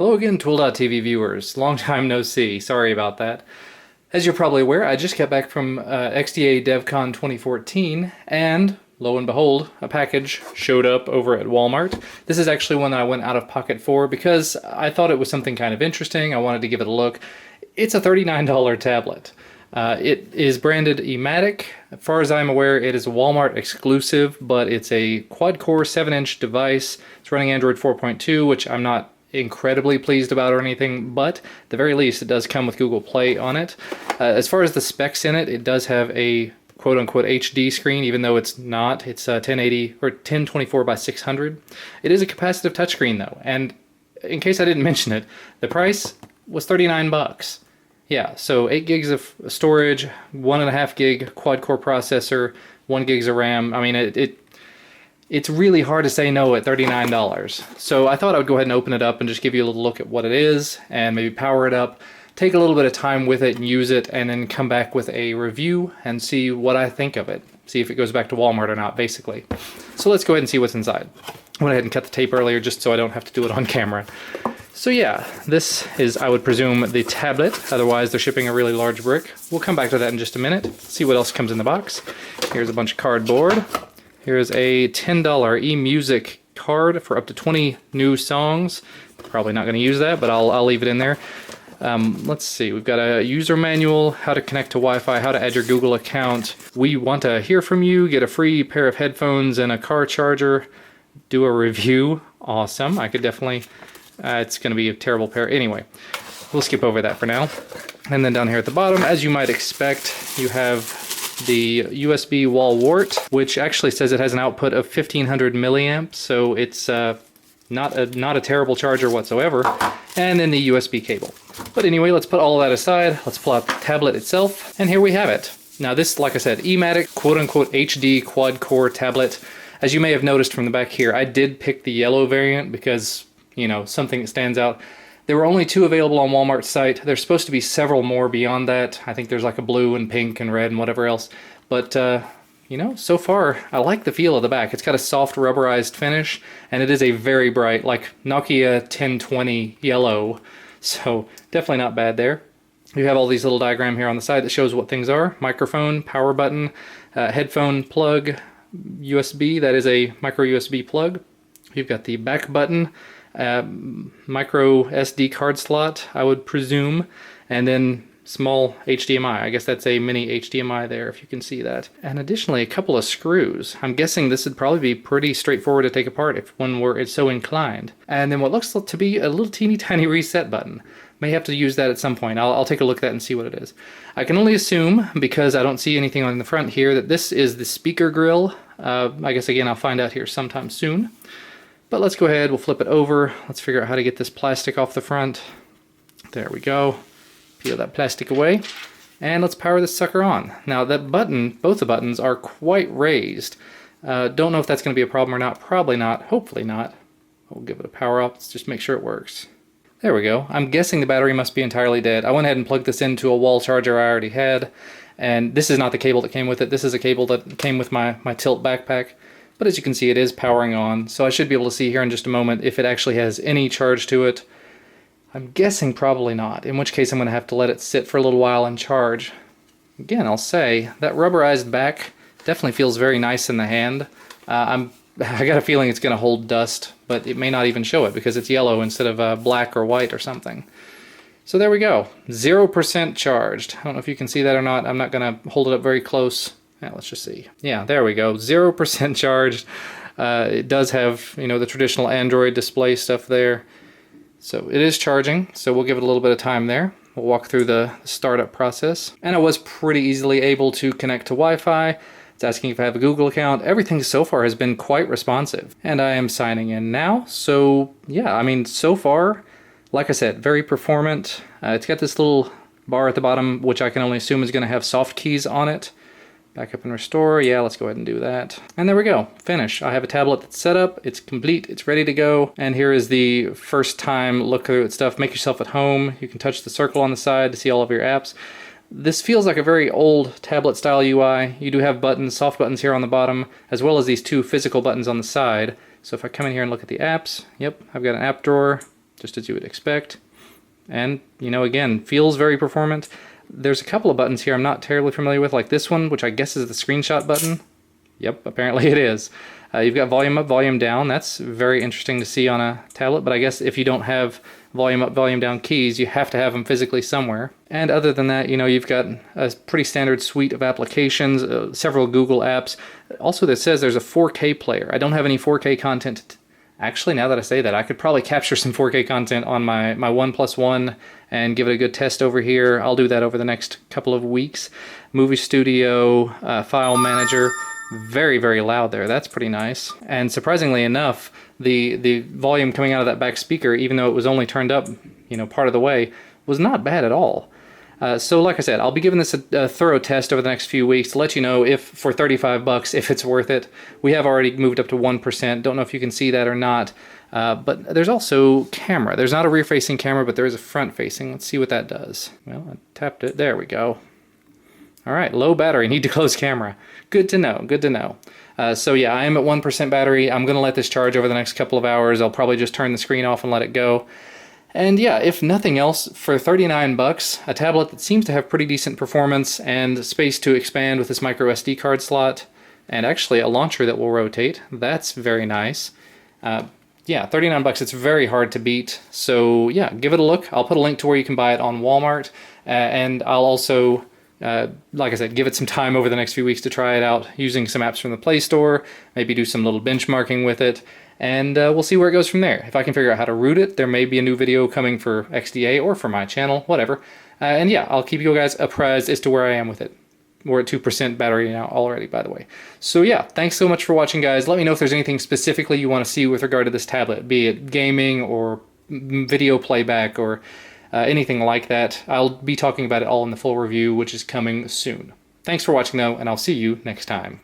Hello again, Tool.tv viewers. Long time no see. Sorry about that. As you're probably aware, I just got back from XDA DevCon 2014, and lo and behold, a package showed up over at Walmart. This is actually one that I went out of pocket for because I thought it was something kind of interesting. I wanted to give it a look. It's a $39 tablet. It is branded Ematic. As far as I'm aware, it is a Walmart exclusive, but it's a quad-core 7-inch device. It's running Android 4.2, which I'm not incredibly pleased about or anything, but at the very least it does come with Google Play on it. As far as the specs in it, it does have a quote-unquote HD screen, even though it's not. It's 1080 or 1024 by 600. It is a capacitive touchscreen though, and in case I didn't mention it, the price was 39 bucks. Yeah, so 8 gigs of storage, 1.5 gig quad-core processor, 1 gigs of RAM. I mean, it's really hard to say no at $39. So I thought I would go ahead and open it up and just give you a little look at what it is and maybe power it up, take a little bit of time with it and use it, and then come back with a review and see what I think of it. See if it goes back to Walmart or not, basically. So let's go ahead and see what's inside. I went ahead and cut the tape earlier just so I don't have to do it on camera. So yeah, this is, I would presume, the tablet. Otherwise, they're shipping a really large brick. We'll come back to that in just a minute. See what else comes in the box. Here's a bunch of cardboard. Here's a $10 eMusic card for up to 20 new songs. Probably not going to use that, but I'll leave it in there. Let's see, we've got a user manual, how to connect to Wi-Fi, how to add your Google account. We want to hear from you, get a free pair of headphones and a car charger, do a review. Awesome, I could definitely, it's going to be a terrible pair. Anyway, we'll skip over that for now. And then down here at the bottom, as you might expect, you have the USB wall wart, which actually says it has an output of 1500 milliamps, so it's not a terrible charger whatsoever, and then the USB cable. But anyway, let's put all of that aside. Let's pull out the tablet itself, and here we have it. Now this, like I said, Ematic quote-unquote HD quad-core tablet. As you may have noticed from the back here, I did pick the yellow variant because, you know, something that stands out. There were only 2 available on Walmart's site. There's supposed to be several more beyond that. I think there's like a blue and pink and red and whatever else. But, you know, so far, I like the feel of the back. It's got a soft rubberized finish, and it is a very bright, like Nokia 1020 yellow. So definitely not bad there. You have all these little diagram here on the side that shows what things are. Microphone, power button, headphone plug, USB. That is a micro USB plug. You've got the back button, micro SD card slot, I would presume, and then small HDMI. I guess that's a mini HDMI there, if you can see that. And additionally, a couple of screws. I'm guessing this would probably be pretty straightforward to take apart if one were so inclined. And then what looks to be a little teeny tiny reset button. May have to use that at some point. I'll take a look at that and see what it is. I can only assume, because I don't see anything on the front here, that this is the speaker grill. I guess again I'll find out here sometime soon. But let's go ahead, we'll flip it over. Let's figure out how to get this plastic off the front. There we go. Peel that plastic away. And let's power this sucker on. Now that button, both the buttons are quite raised. Don't know if that's going to be a problem or not. Probably not. Hopefully not. We'll give it a power up. Let's just make sure it works. There we go. I'm guessing the battery must be entirely dead. I went ahead and plugged this into a wall charger I already had. And this is not the cable that came with it. This is a cable that came with my Tilt backpack. But as you can see, it is powering on, so I should be able to see here in just a moment if it actually has any charge to it. I'm guessing probably not, in which case I'm going to have to let it sit for a little while and charge. Again, I'll say, that rubberized back definitely feels very nice in the hand. I got a feeling it's going to hold dust, but it may not even show it because it's yellow instead of black or white or something. So there we go, 0% charged. I don't know if you can see that or not. I'm not going to hold it up very close. Yeah, let's just see. Yeah, there we go. 0% charged. It does have, you know, the traditional Android display stuff there. So it is charging, so we'll give it a little bit of time there. We'll walk through the startup process. And I was pretty easily able to connect to Wi-Fi. It's asking if I have a Google account. Everything so far has been quite responsive. And I am signing in now. So yeah, I mean, so far, like I said, very performant. It's got this little bar at the bottom, which I can only assume is going to have soft keys on it. Back up and restore. Yeah, let's go ahead and do that. And there we go. Finish. I have a tablet that's set up. It's complete. It's ready to go. And here is the first time look through at stuff. Make yourself at home. You can touch the circle on the side to see all of your apps. This feels like a very old tablet style UI. You do have buttons, soft buttons here on the bottom, as well as these 2 physical buttons on the side. So if I come in here and look at the apps, yep, I've got an app drawer. just as you would expect. And, you know, again, feels very performant. There's a couple of buttons here I'm not terribly familiar with, like this one, which I guess is the screenshot button. Yep, apparently it is. You've got volume up, volume down. That's very interesting to see on a tablet, but I guess if you don't have volume up, volume down keys, you have to have them physically somewhere. And other than that, you know, you've got a pretty standard suite of applications, several Google apps. Also, that says there's a 4K player. I don't have any 4K content. Actually, now that I say that, I could probably capture some 4K content on my OnePlus One and give it a good test over here. I'll do that over the next couple of weeks. Movie Studio, File Manager. Very, very loud there. That's pretty nice. And surprisingly enough, the volume coming out of that back speaker, even though it was only turned up, you know, part of the way, was not bad at all. So like I said, I'll be giving this a thorough test over the next few weeks to let you know if, for 35 bucks, if it's worth it. We have already moved up to 1%. Don't know if you can see that or not. But there's also camera. There's not a rear-facing camera, but there is a front-facing. Let's see what that does. Well, I tapped it. There we go. All right, low battery, need to close camera. Good to know, good to know. So yeah, I am at 1% battery. I'm gonna let this charge over the next couple of hours. I'll probably just turn the screen off and let it go. And yeah, if nothing else, for 39 bucks, a tablet that seems to have pretty decent performance and space to expand with this micro SD card slot, and actually a launcher that will rotate, that's very nice. Yeah, 39 bucks, it's very hard to beat. So yeah, give it a look. I'll put a link to where you can buy it on Walmart, and I'll also like I said, give it some time over the next few weeks to try it out using some apps from the Play Store, maybe do some little benchmarking with it, and we'll see where it goes from there. If I can figure out how to root it, there may be a new video coming for XDA or for my channel, whatever. And yeah, I'll keep you guys apprised as to where I am with it. We're at 2% battery now already, by the way. So yeah, thanks so much for watching, guys. Let me know if there's anything specifically you want to see with regard to this tablet, be it gaming or video playback or anything like that. I'll be talking about it all in the full review, which is coming soon. Thanks for watching, though, and I'll see you next time.